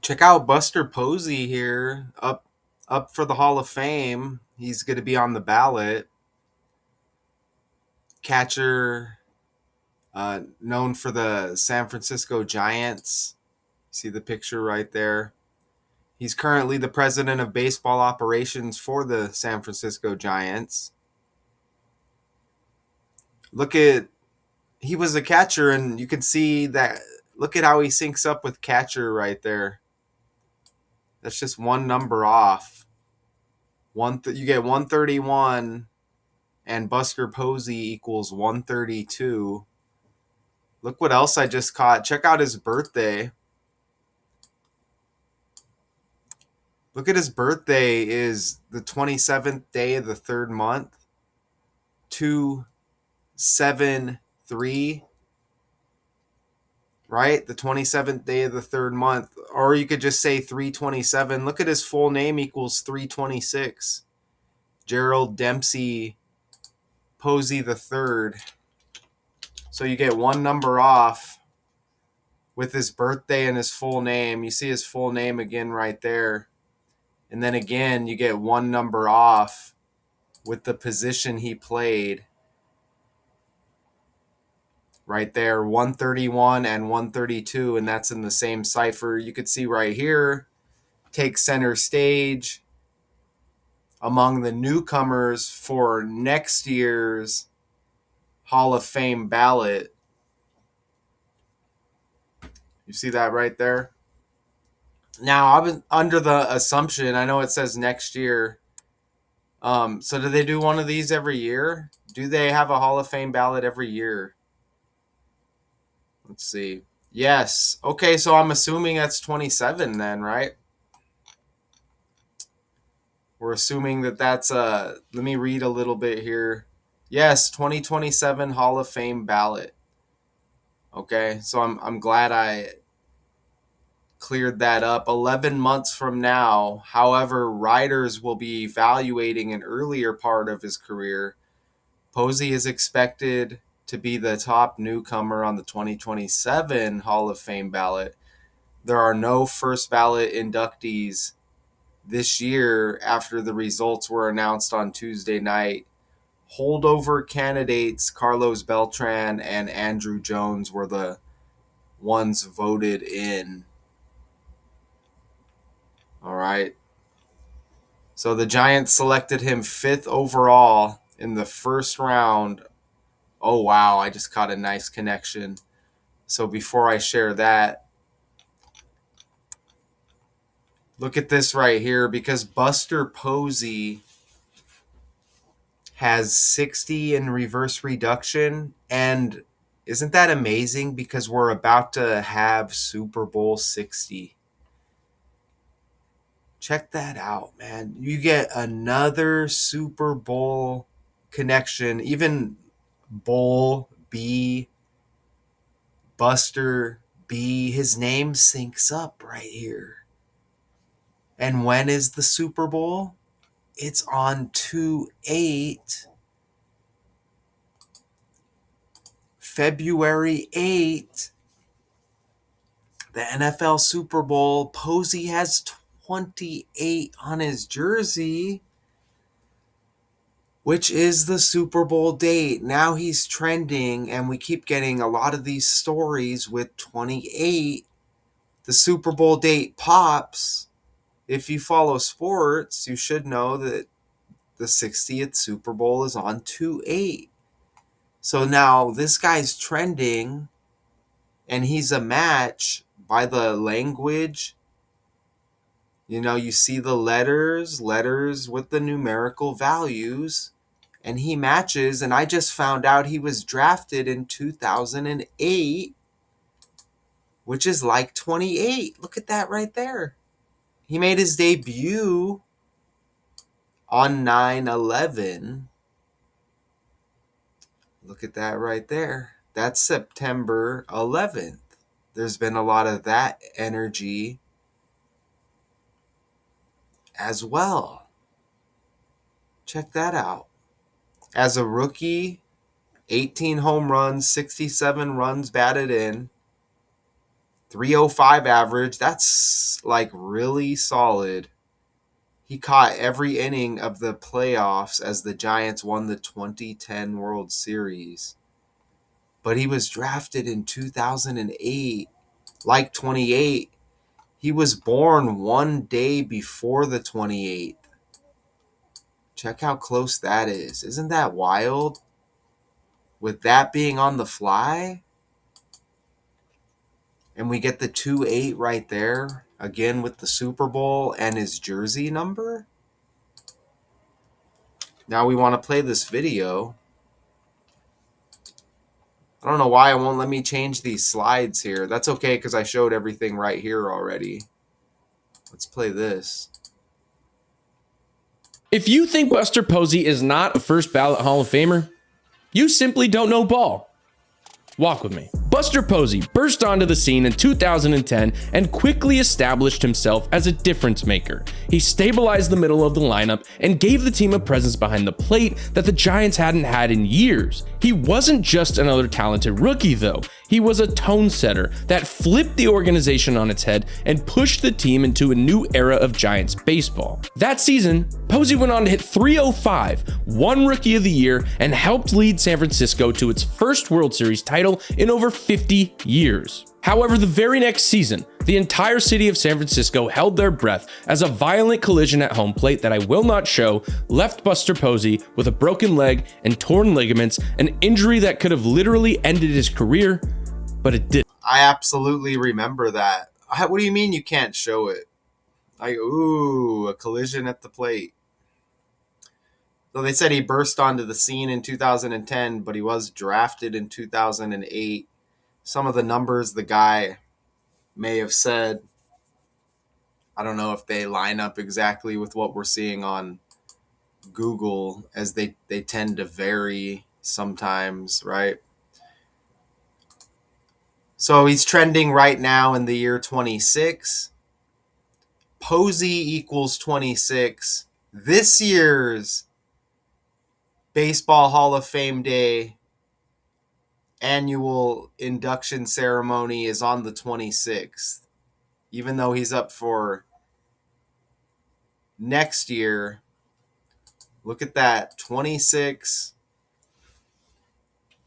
Check out Buster Posey here, up for the Hall of Fame. He's going to be on the ballot. Catcher, known for the San Francisco Giants. See the picture right there. He's currently the president of baseball operations for the San Francisco Giants. Look at He was a catcher, and you can see that. Look at how he syncs up with catcher right there. That's just one number off. You get 131, and Buster Posey equals 132. Look what else I just caught. Check out his birthday. Look at his birthday is the 27th day of the third month. 273, right? The 27th day of the third month. Or you could just say 327. Look at his full name equals 326. Gerald Dempsey Posey the third. So you get one number off with his birthday and his full name. You see his full name again right there. And then again, you get one number off with the position he played. Right there, 131 and 132, and that's in the same cipher. You could see right here, take center stage among the newcomers for next year's Hall of Fame ballot. You see that right there? Now, I've been under the assumption, I know it says next year. So do they do one of these every year? Do they have a Hall of Fame ballot every year? Let's see. Yes. Okay, so I'm assuming that's 27 then, right? We're assuming that's let me read a little bit here. Yes, 2027 Hall of Fame ballot. Okay, so I'm glad I cleared that up. 11 months from now, however, writers will be evaluating an earlier part of his career. Posey is expected to be the top newcomer on the 2027 Hall of Fame ballot. There are no first ballot inductees this year after the results were announced on Tuesday night. Holdover candidates Carlos Beltran and Andrew Jones were the ones voted in. All right. So the Giants selected him 5th overall in the first round. Oh, wow. I just caught a nice connection. So before I share that, look at this right here, because Buster Posey has 60 in reverse reduction. And isn't that amazing? Because we're about to have Super Bowl 60. Check that out, man. You get another Super Bowl connection. Even Bowl B, Buster B, his name syncs up right here. And when is the Super Bowl? It's on 2/8, February 8th. The NFL Super Bowl. Posey has 28 on his jersey, which is the Super Bowl date. Now he's trending, and we keep getting a lot of these stories with 28. The Super Bowl date pops. If you follow sports, you should know that the 60th Super Bowl is on 2/8. So now this guy's trending, and he's a match by the language. You see the letters with the numerical values, and he matches. And I just found out he was drafted in 2008, which is like 28. Look at that right there. He made his debut on 9/11. Look at that right there. That's September 11th. There's been a lot of that energy as well. Check that out. As a rookie, 18 home runs, 67 runs batted in. .305 average. That's like really solid. He caught every inning of the playoffs as the Giants won the 2010 World Series. But he was drafted in 2008. Like 28, he was born one day before the 28th. Check how close that is. Isn't that wild? With that being on the fly, and we get the 2-8 right there, again with the Super Bowl and his jersey number. Now we want to play this video. I don't know why it won't let me change these slides here. That's okay because I showed everything right here already. Let's play this. If you think Buster Posey is not a first ballot Hall of Famer, you simply don't know ball. Walk with me. Buster Posey burst onto the scene in 2010 and quickly established himself as a difference maker. He stabilized the middle of the lineup and gave the team a presence behind the plate that the Giants hadn't had in years. He wasn't just another talented rookie though. He was a tone setter that flipped the organization on its head and pushed the team into a new era of Giants baseball. That season, Posey went on to hit .305, won Rookie of the Year, and helped lead San Francisco to its first World Series title in over 50 years. However, the very next season, the entire city of San Francisco held their breath as a violent collision at home plate that I will not show left Buster Posey with a broken leg and torn ligaments, an injury that could have literally ended his career, but it didn't. I absolutely remember that. What do you mean you can't show it? Like, ooh, a collision at the plate. So they said he burst onto the scene in 2010, but he was drafted in 2008. Some of the numbers the guy may have said, I don't know if they line up exactly with what we're seeing on Google, as they tend to vary sometimes, right? So he's trending right now in the year 26. Posey equals 26. This year's Baseball Hall of Fame Day annual induction ceremony is on the 26th. Even though he's up for next year, look at that, 26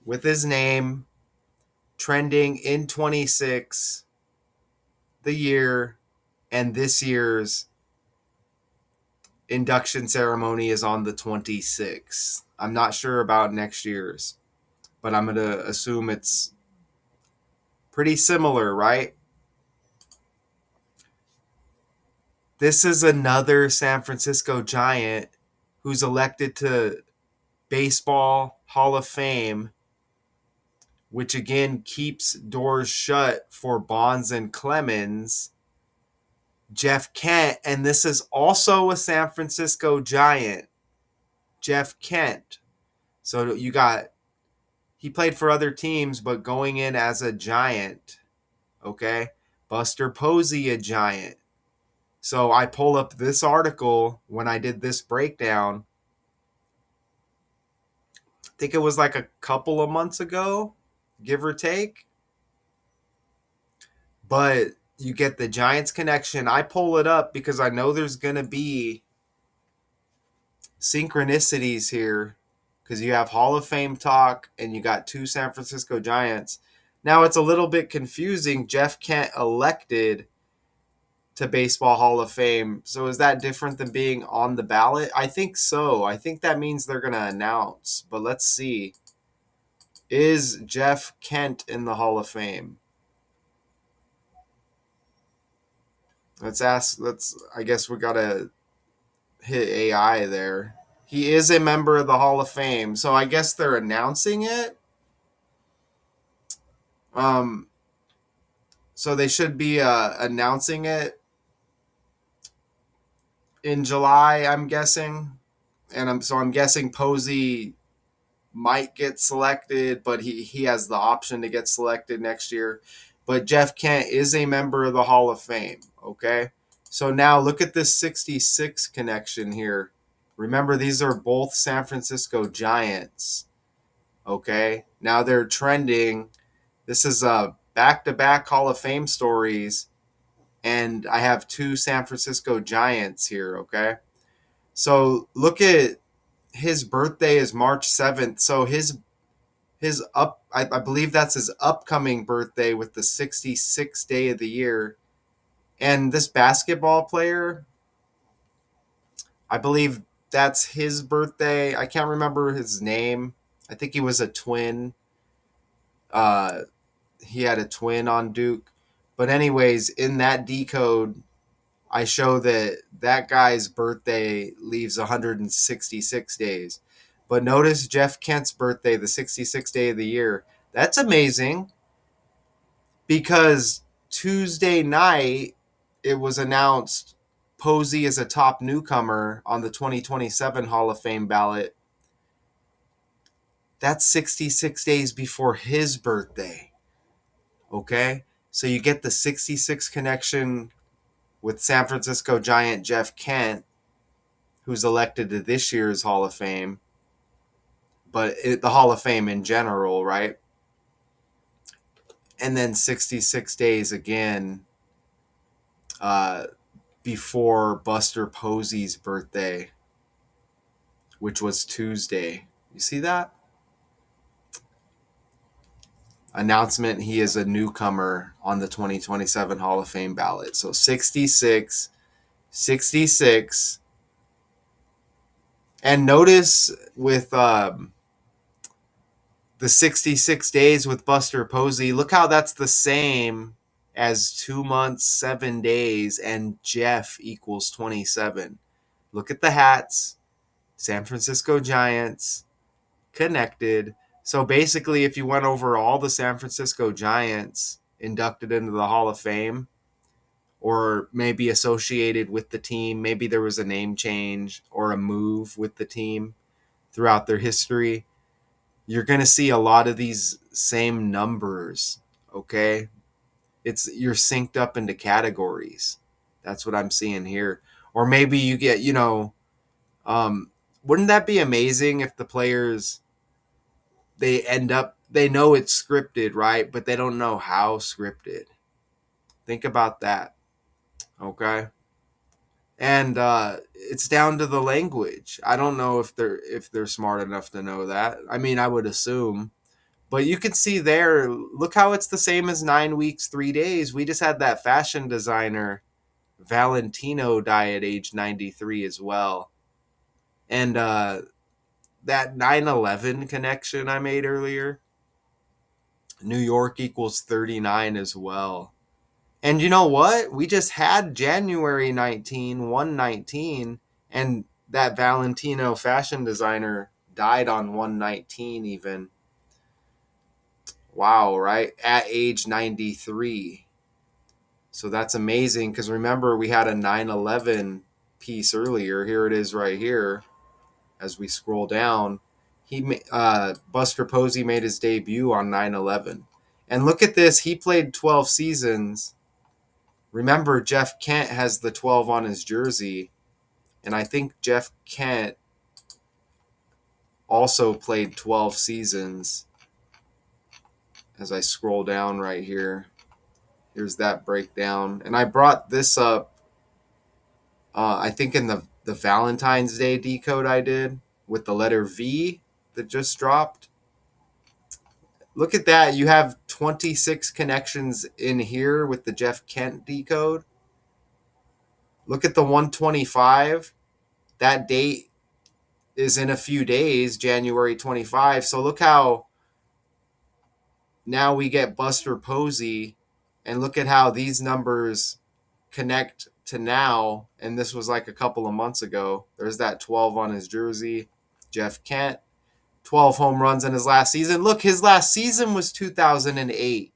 with his name trending in 26, the year, and this year's induction ceremony is on the 26th. I'm not sure about next year's, but I'm going to assume it's pretty similar, right? This is another San Francisco Giant who's elected to Baseball Hall of Fame, which again keeps doors shut for Bonds and Clemens. Jeff Kent, and this is also a San Francisco Giant, Jeff Kent. So you got, he played for other teams, but going in as a Giant, okay? Buster Posey, a Giant. So I pull up this article when I did this breakdown. I think it was like a couple of months ago, give or take. But you get the Giants connection. I pull it up because I know there's going to be synchronicities here, because you have Hall of Fame talk and you got two San Francisco Giants. Now it's a little bit confusing. Jeff Kent elected to Baseball Hall of Fame. So is that different than being on the ballot? I think so. I think that means they're going to announce. But let's see. Is Jeff Kent in the Hall of Fame? Let's ask. I guess we got to hit AI there. He is a member of the Hall of Fame. So I guess they're announcing it. So they should be announcing it in July, I'm guessing. And I'm guessing Posey might get selected, but he has the option to get selected next year. But Jeff Kent is a member of the Hall of Fame, okay? So now look at this 66 connection here. Remember, these are both San Francisco Giants, okay? Now they're trending. This is a back-to-back Hall of Fame stories, and I have two San Francisco Giants here, okay? So look at his birthday is March 7th. So I believe that's his upcoming birthday with the 66th day of the year. And this basketball player, I believe that's his birthday. I can't remember his name. I think he was a twin. Uh, he had a twin on Duke. But anyways, in that decode, I show that that guy's birthday leaves 166 days. But notice Jeff Kent's birthday, the 66th day of the year. That's amazing because Tuesday night it was announced Posey is a top newcomer on the 2027 Hall of Fame ballot. That's 66 days before his birthday. Okay? So you get the 66 connection with San Francisco Giant Jeff Kent, who's elected to this year's Hall of Fame, but the Hall of Fame in general, right? And then 66 days again uh, before Buster Posey's birthday, which was Tuesday. You see that? Announcement, he is a newcomer on the 2027 Hall of Fame ballot. So 66, 66. And notice with the 66 days with Buster Posey, look how that's the same as 2 months, 7 days, and Jeff equals 27. Look at the hats. San Francisco Giants connected. So basically, if you went over all the San Francisco Giants inducted into the Hall of Fame, or maybe associated with the team, maybe there was a name change or a move with the team throughout their history, you're going to see a lot of these same numbers, okay? You're synced up into categories. That's what I'm seeing here. Or maybe you get, wouldn't that be amazing if the players they know it's scripted, right? But they don't know how scripted. Think about that, okay? And it's down to the language. I don't know if they're smart enough to know that. I mean, I would assume. But you can see there, look how it's the same as 9 weeks, 3 days. We just had that fashion designer, Valentino, die at age 93 as well. And that 9/11 connection I made earlier, New York equals 39 as well. And you know what? We just had January 19, 119, and that Valentino fashion designer died on 119 even. Wow, right? At age 93. So that's amazing because remember, we had a 9/11 piece earlier. Here it is right here as we scroll down. Buster Posey made his debut on 9/11. And look at this. He played 12 seasons. Remember, Jeff Kent has the 12 on his jersey. And I think Jeff Kent also played 12 seasons. As I scroll down right here. Here's that breakdown. And I brought this up, I think in the Valentine's Day decode I did with the letter V that just dropped. Look at that. You have 26 connections in here with the Jeff Kent decode. Look at the 125. That date is in a few days, January 25. So look how now we get Buster Posey, and look at how these numbers connect to now, and this was like a couple of months ago. There's that 12 on his jersey. Jeff Kent, 12 home runs in his last season. Look, his last season was 2008.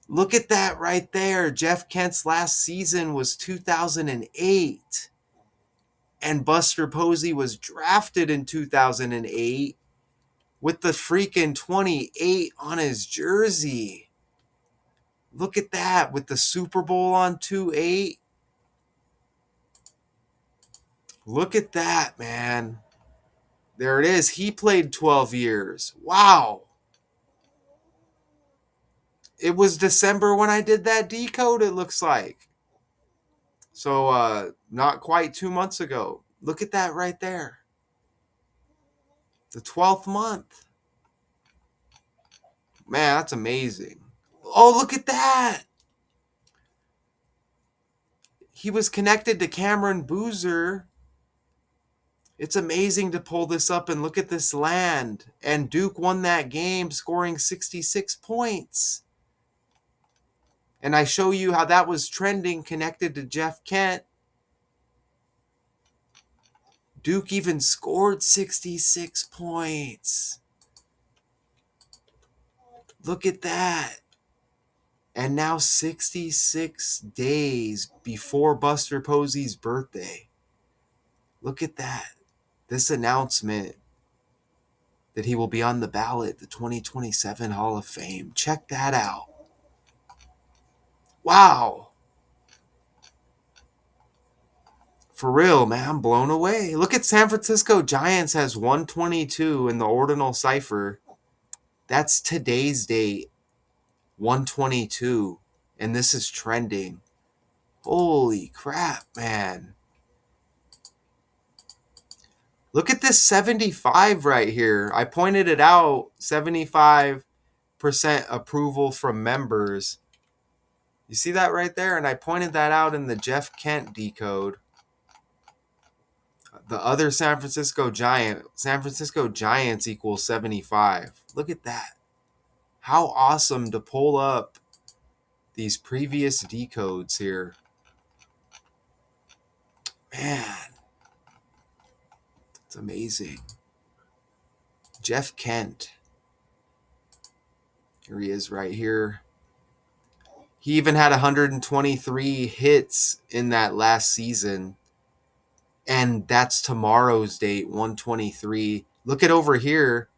Look at that right there. Jeff Kent's last season was 2008. And Buster Posey was drafted in 2008 with the freaking 28 on his jersey. Look at that with the Super Bowl on 2/8. Look at that, man. There it is. He played 12 years. Wow. It was December when I did that decode, it looks like. So not quite 2 months ago. Look at that right there. The 12th month. Man, that's amazing. Oh, look at that. He was connected to Cameron Boozer. It's amazing to pull this up and look at this land. And Duke won that game, scoring 66 points. And I show you how that was trending connected to Jeff Kent. Duke even scored 66 points. Look at that. And now 66 days before Buster Posey's birthday. Look at that. This announcement that he will be on the ballot, the 2027 Hall of Fame. Check that out. Wow. For real, man, I'm blown away. Look at San Francisco Giants has 122 in the ordinal cipher. That's today's date, 122. And this is trending. Holy crap, man. Look at this 75 right here. I pointed it out. 75% approval from members. You see that right there? And I pointed that out in the Jeff Kent decode. The other San Francisco Giants equals 75. Look at that. How awesome to pull up these previous decodes here. Man, it's amazing. Jeff Kent. Here he is right here. He even had 123 hits in that last season. And that's tomorrow's date, 123. Look at over here.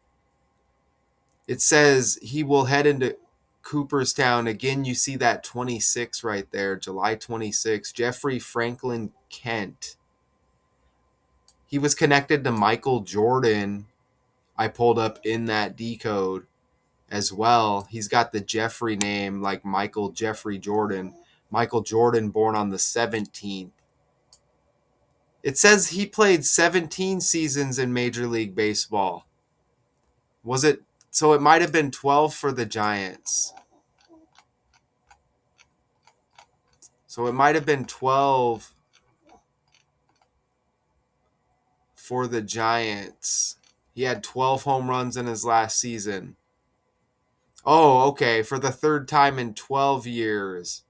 It says he will head into Cooperstown. Again, you see that 26 right there, July 26. Jeffrey Franklin Kent. He was connected to Michael Jordan. I pulled up in that decode as well. He's got the Jeffrey name like Michael Jeffrey Jordan. Michael Jordan born on the 17th. It says he played 17 seasons in Major League Baseball. Was it? So it might have been 12 for the Giants. So it might have been 12 for the Giants. He had 12 home runs in his last season. Oh, okay. For the third time in 12 years.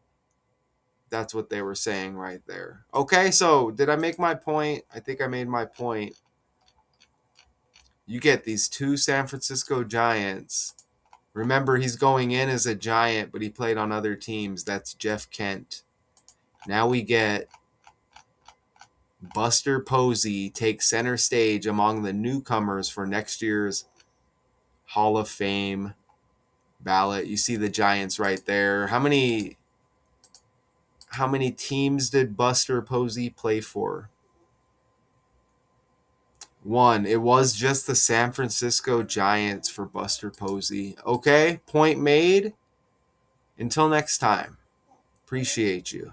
That's what they were saying right there. Okay, so did I make my point? I think I made my point. You get these two San Francisco Giants. Remember, he's going in as a Giant, but he played on other teams. That's Jeff Kent. Now we get Buster Posey take center stage among the newcomers for next year's Hall of Fame ballot. You see the Giants right there. How many teams did Buster Posey play for? One. It was just the San Francisco Giants for Buster Posey. Okay, point made. Until next time. Appreciate you.